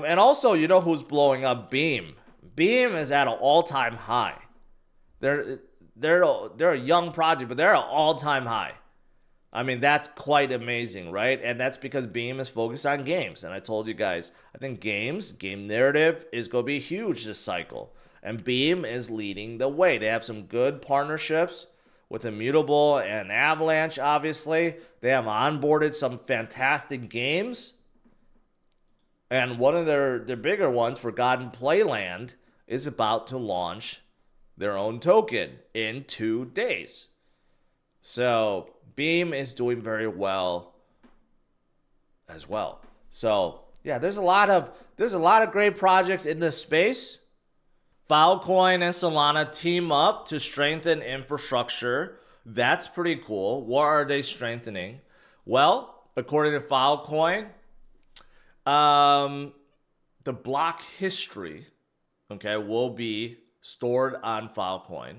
And also, you know who's blowing up? Beam. Beam is at an all-time high. They're they're they're a young project, but they're at an all-time high. I mean, that's quite amazing, right? And that's because Beam is focused on games. And I told you guys, I think game narrative is going to be huge this cycle. And Beam is leading the way. They have some good partnerships with Immutable and Avalanche, obviously. They have onboarded some fantastic games. And one of their bigger ones, Forgotten Playland, is about to launch their own token in 2 days. So Beam is doing very well as well. So yeah, there's a lot of great projects in this space. Filecoin and Solana team up to strengthen infrastructure. That's pretty cool. What are they strengthening? Well, according to Filecoin, the block history, okay, will be stored on Filecoin.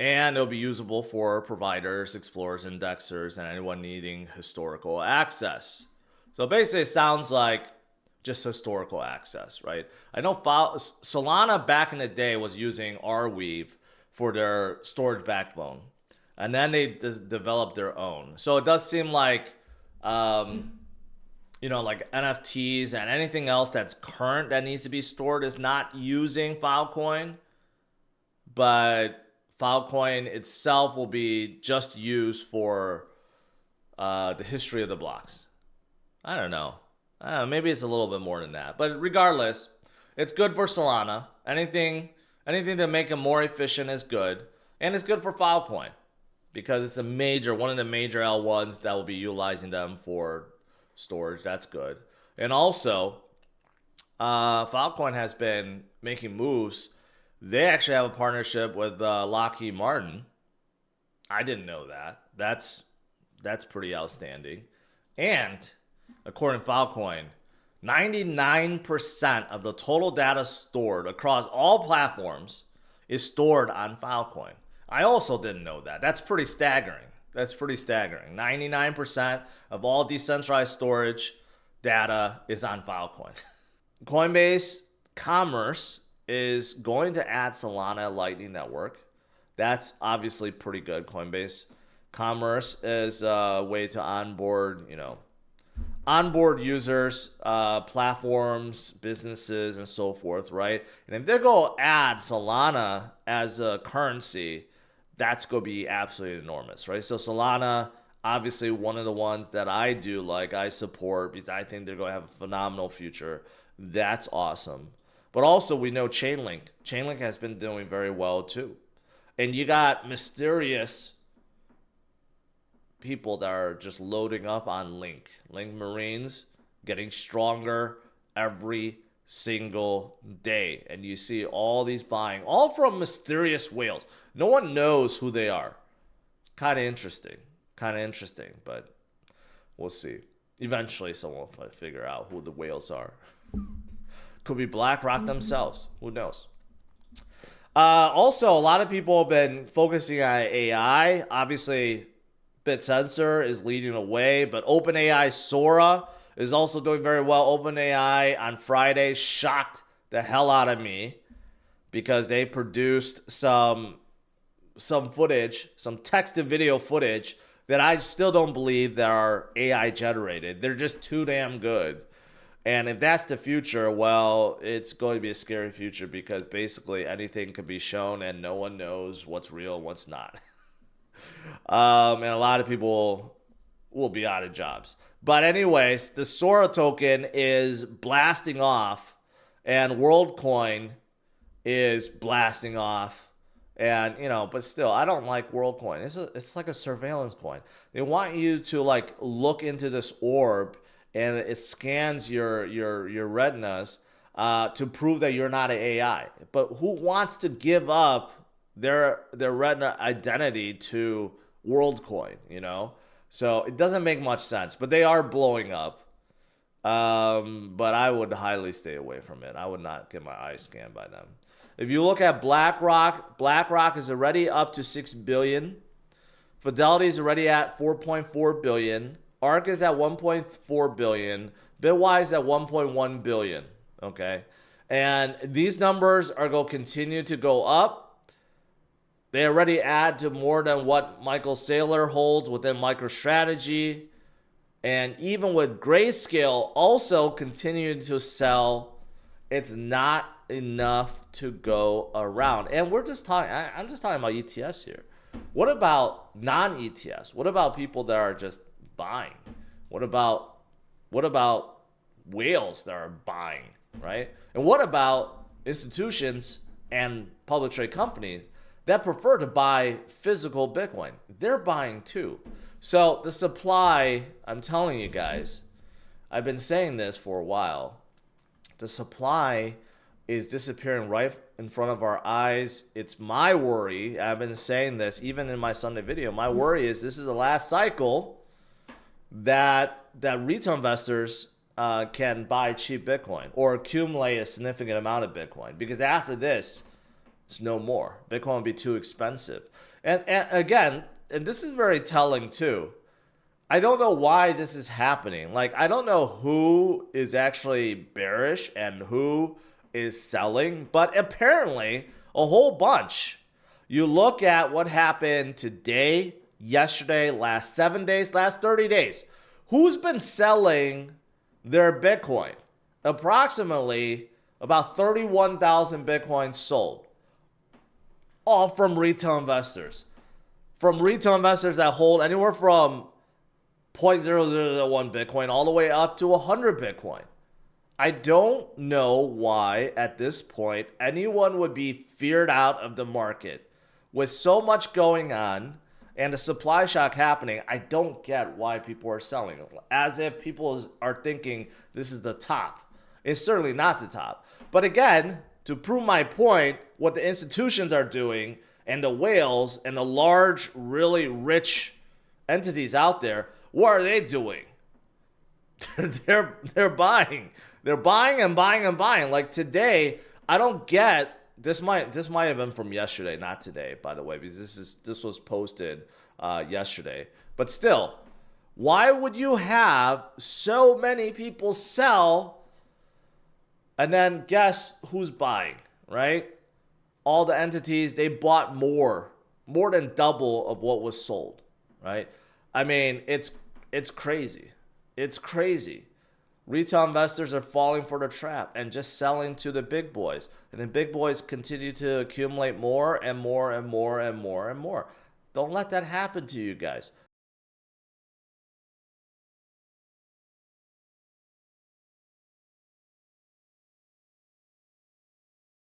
And it'll be usable for providers, explorers, indexers, and anyone needing historical access. So basically, it sounds like just historical access, right? I know Solana back in the day was using Arweave for their storage backbone. And then they developed their own. So it does seem like, like NFTs and anything else that's current that needs to be stored is not using Filecoin. But Filecoin itself will be just used for the history of the blocks. I don't know. Maybe it's a little bit more than that. But regardless, it's good for Solana. Anything to make it more efficient is good. And it's good for Filecoin because it's one of the major L1s that will be utilizing them for storage. That's good. And also, Filecoin has been making moves. They actually have a partnership with Lockheed Martin. I didn't know that. That's pretty outstanding. And according to Filecoin, 99% of the total data stored across all platforms is stored on Filecoin. I also didn't know that. That's pretty staggering. 99% of all decentralized storage data is on Filecoin. Coinbase Commerce is going to add Solana Lightning Network. That's obviously pretty good. Coinbase Commerce is a way to onboard users, platforms, businesses, and so forth, right? And if they're going to add Solana as a currency, that's going to be absolutely enormous, right? So Solana, obviously one of the ones that I support because I think they're going to have a phenomenal future. That's awesome. But also we know Chainlink. Chainlink has been doing very well too. And you got mysterious people that are just loading up on Link. Link Marines getting stronger every single day. And you see all these buying, all from mysterious whales. No one knows who they are. Kind of interesting, but we'll see. Eventually someone will figure out who the whales are. Could be BlackRock themselves. Who knows? Also, a lot of people have been focusing on AI. Obviously, BitSensor is leading the way, but OpenAI Sora is also doing very well. OpenAI on Friday shocked the hell out of me because they produced some footage, some text to video footage that I still don't believe that are AI generated. They're just too damn good. And if that's the future, well, it's going to be a scary future because basically anything could be shown and no one knows what's real and what's not. And a lot of people will be out of jobs. But anyways, the Sora token is blasting off and WorldCoin is blasting off. And, but still, I don't like WorldCoin. It's like a surveillance coin. They want you to look into this orb and it scans your retinas to prove that you're not an AI. But who wants to give up their retina identity to WorldCoin, So it doesn't make much sense. But they are blowing up. But I would highly stay away from it. I would not get my eyes scanned by them. If you look at BlackRock is already up to 6 billion. Fidelity is already at 4.4 billion. ARK is at 1.4 billion. Bitwise at 1.1 billion. okay? And these numbers are going to continue to go up. They already add to more than what Michael Saylor holds within MicroStrategy. And even with Grayscale also continuing to sell, it's not enough to go around. And we're just talking, I'm just talking about ETFs here. What about non-ETFs? What about people that are just buying? What about whales that are buying, right? And what about institutions and public trade companies that prefer to buy physical Bitcoin? They're buying too. So the supply, I'm telling you guys, I've been saying this for a while. The supply is disappearing right in front of our eyes. It's my worry. I've been saying this even in my Sunday video. My worry is this is the last cycle that retail investors can buy cheap Bitcoin or accumulate a significant amount of Bitcoin, because after this, it's no more. Bitcoin will be too expensive. And again, and this is very telling too. I don't know why this is happening. Like, I don't know who is actually bearish and who is selling, but apparently a whole bunch. You look at what happened today, yesterday, last 7 days, last 30 days. Who's been selling their Bitcoin? Approximately about 31,000 Bitcoin sold. All from retail investors. From retail investors that hold anywhere from 0.0001 Bitcoin all the way up to 100 Bitcoin. I don't know why at this point anyone would be feared out of the market. With so much going on and a supply shock happening, I don't get why people are selling. As if people are thinking this is the top. It's certainly not the top. But again, to prove my point, what the institutions are doing and the whales and the large, really rich entities out there, what are they doing? They're buying. They're buying and buying and buying. Like today, I don't get this. Might have been from yesterday, not today, by the way, because this was posted yesterday. But still, why would you have so many people sell and then guess who's buying, right? All the entities, they bought more than double of what was sold, right? I mean, it's crazy. It's crazy. Retail investors are falling for the trap and just selling to the big boys. And the big boys continue to accumulate more and more and more and more and more. Don't let that happen to you guys.